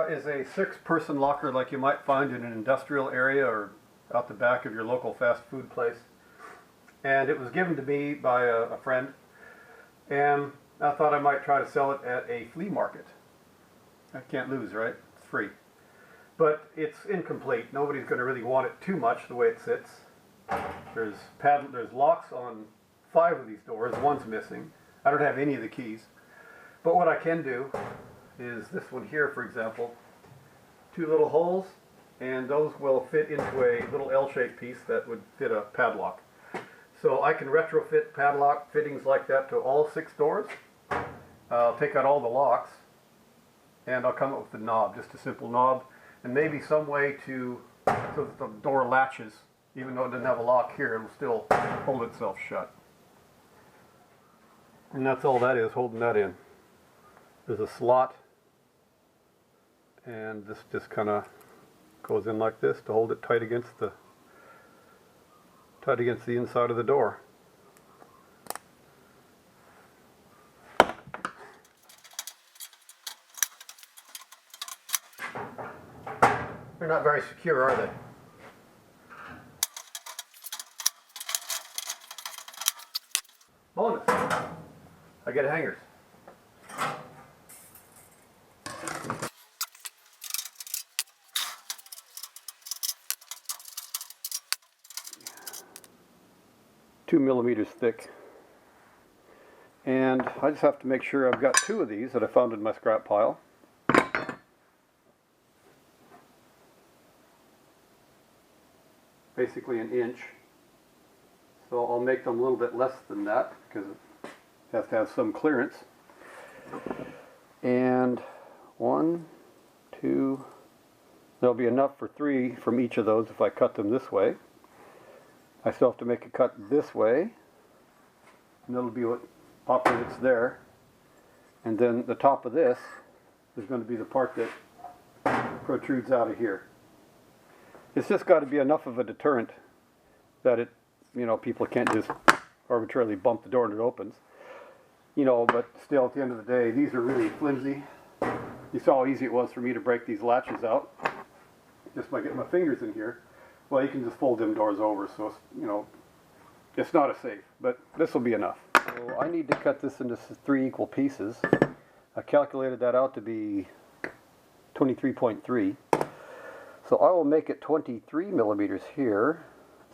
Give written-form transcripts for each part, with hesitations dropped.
is a 6-person locker like you might find in an industrial area or out the back of your local fast food place. And it was given to me by a friend, and I thought I might try to sell it at a flea market. I can't lose, right? It's free. But it's incomplete. Nobody's going to really want it too much the way it sits. There's locks on 5 of these doors. One's missing. I don't have any of the keys. But what I can do is this one here, for example. 2 little holes, and those will fit into a little L-shaped piece that would fit a padlock. So I can retrofit padlock fittings like that to all 6 doors. I'll take out all the locks, and I'll come up with a knob, just a simple knob, and maybe some way so that the door latches. Even though it doesn't have a lock here, it'll still hold itself shut. And that's all that is, holding that in. There's a slot, and this just kind of goes in like this to hold it tight against the inside of the door. They're not very secure, are they? Bonus! I get hangers. Two millimeters thick. And I just have to make sure I've got 2 of these that I found in my scrap pile. Basically an inch. So I'll make them a little bit less than that because it has to have some clearance. And 1, 2, there'll be enough for 3 from each of those if I cut them this way. I still have to make a cut this way, and that'll be what operates there. And then the top of this is going to be the part that protrudes out of here. It's just got to be enough of a deterrent that it, people can't just arbitrarily bump the door and it opens. But still, at the end of the day, these are really flimsy. You saw how easy it was for me to break these latches out just by getting my fingers in here. Well, you can just fold them doors over, so it's not a safe, but this will be enough. So I need to cut this into 3 equal pieces. I calculated that out to be 23.3. So I will make it 23 millimeters here.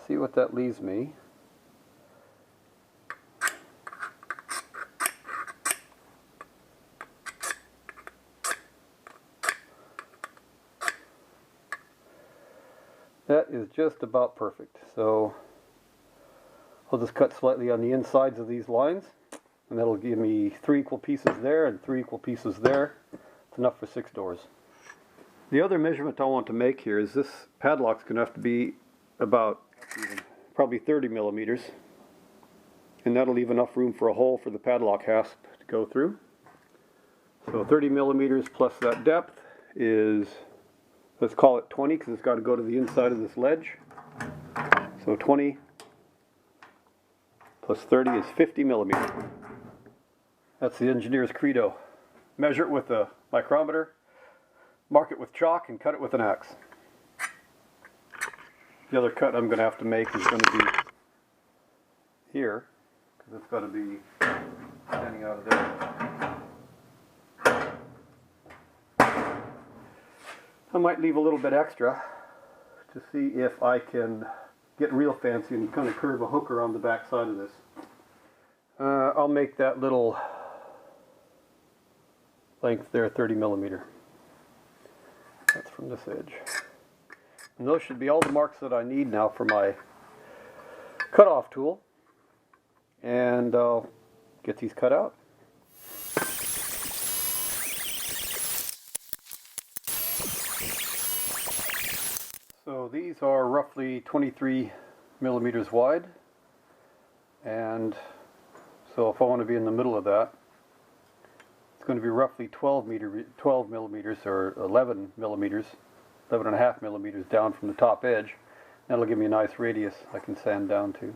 See what that leaves me. That is just about perfect. So I'll just cut slightly on the insides of these lines, and that'll give me 3 equal pieces there and 3 equal pieces there. It's enough for 6 doors. The other measurement I want to make here is this padlock's going to have to be about probably 30 millimeters, and that'll leave enough room for a hole for the padlock hasp to go through. So 30 millimeters plus that depth is, let's call it 20 because it's got to go to the inside of this ledge. So 20 plus 30 is 50 millimeters. That's the engineer's credo. Measure it with a micrometer, mark it with chalk, and cut it with an axe. The other cut I'm going to have to make is going to be here, because it's got to be standing out of there. I might leave a little bit extra to see if I can get real fancy and kind of curve a hook around the back side of this. I'll make that little length there 30 millimeter. That's from this edge. And those should be all the marks that I need now for my cutoff tool. And I'll get these cut out. So these are roughly 23 millimeters wide. And so if I want to be in the middle of that, it's going to be roughly 12 millimeters or 11 millimeters, 11.5 millimeters down from the top edge. That'll give me a nice radius I can sand down to.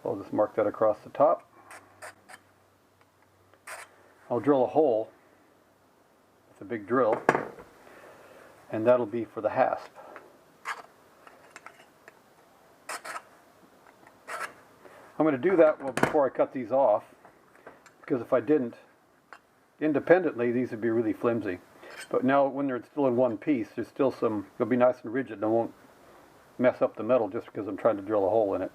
I'll just mark that across the top. I'll drill a hole with a big drill and that'll be for the hasp. I'm going to do that before I cut these off, because if I didn't, independently these would be really flimsy. But now when they're still in one piece, there's still some, it'll be nice and rigid and I won't mess up the metal just because I'm trying to drill a hole in it.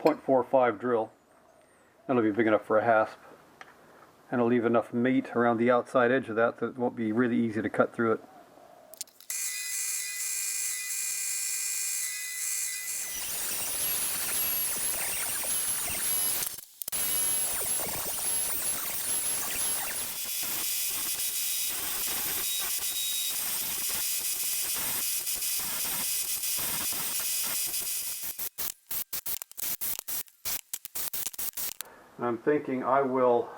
0.45 drill. That'll be big enough for a hasp. And it'll leave enough meat around the outside edge of that it won't be really easy to cut through it. I'm thinking I will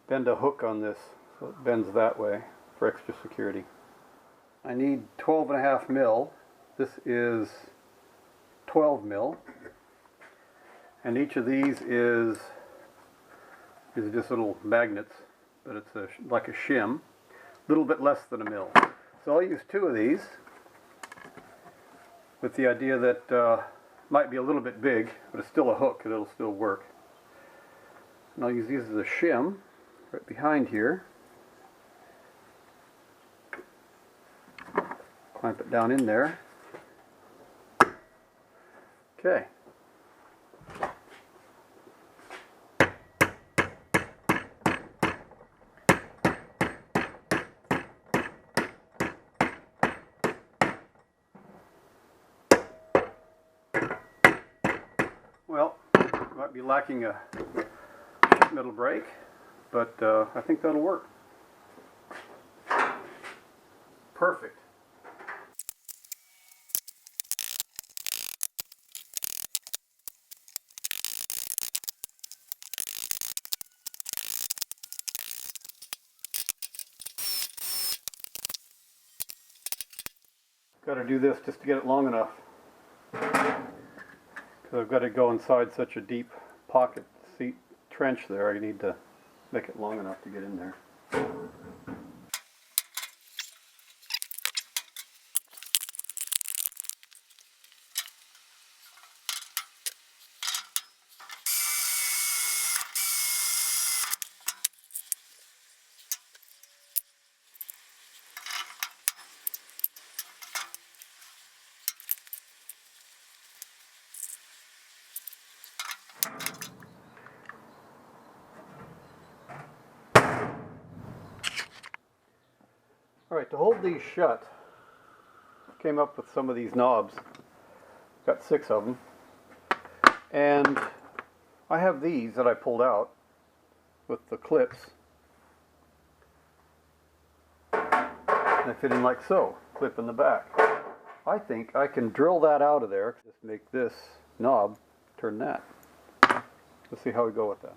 bend a hook on this so it bends that way for extra security. I need 12.5 mil. This is 12 mil. And each of these is just little magnets, but it's like a shim. A little bit less than a mil. So I'll use 2 of these with the idea that might be a little bit big, but it's still a hook and it'll still work. And I'll use these as a shim right behind here. Clamp it down in there. Okay. Well, might be lacking a metal brake, but I think that'll work. Perfect. Got to do this just to get it long enough. I've got to go inside such a deep pocket seat trench there. I need to make it long enough to get in there. Alright, to hold these shut, I came up with some of these knobs. Got 6 of them. And I have these that I pulled out with the clips. They fit in like so, clip in the back. I think I can drill that out of there, just make this knob turn that. Let's see how we go with that.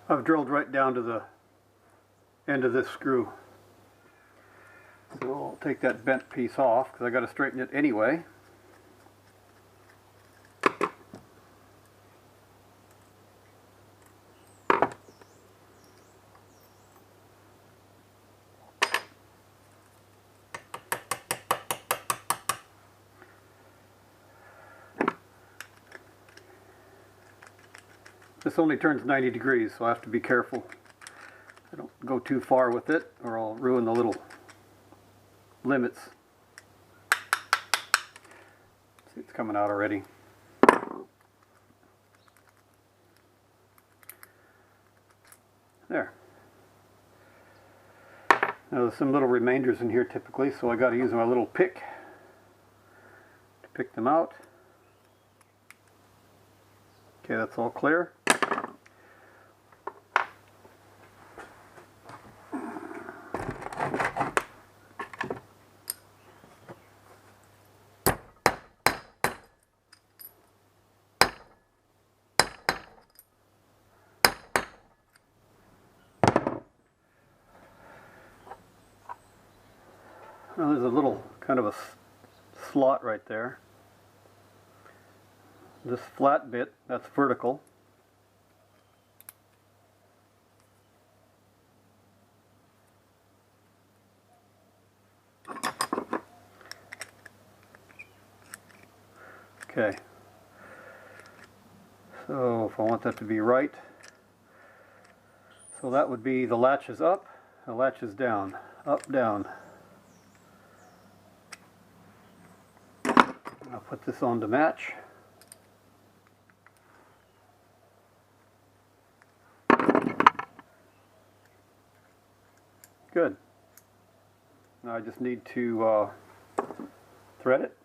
I've drilled right down to the end of this screw. So I'll take that bent piece off because I got to straighten it anyway. This only turns 90 degrees, so I have to be careful. I don't go too far with it or I'll ruin the little limits. See, it's coming out already. There. Now there's some little remainders in here typically, so I got to use my little pick to pick them out. Okay, that's all clear. Now there's a little kind of a slot right there. This flat bit, that's vertical. Okay, so if I want that to be right, so that would be the latch is up, the latch is down, up, down. I'll put this on to match. Good. Now I just need to thread it.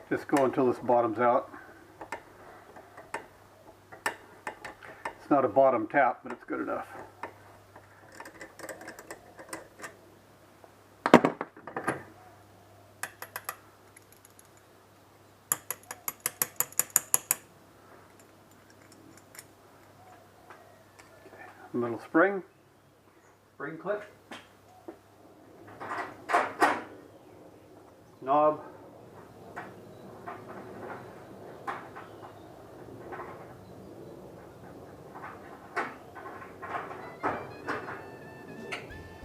Just go until this bottoms out. It's not a bottom tap, but it's good enough. Okay. Little spring clip, knob.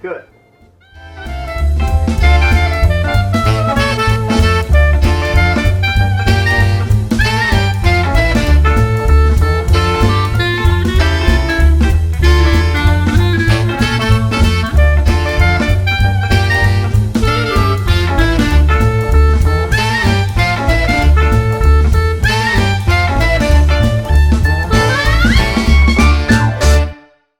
Good.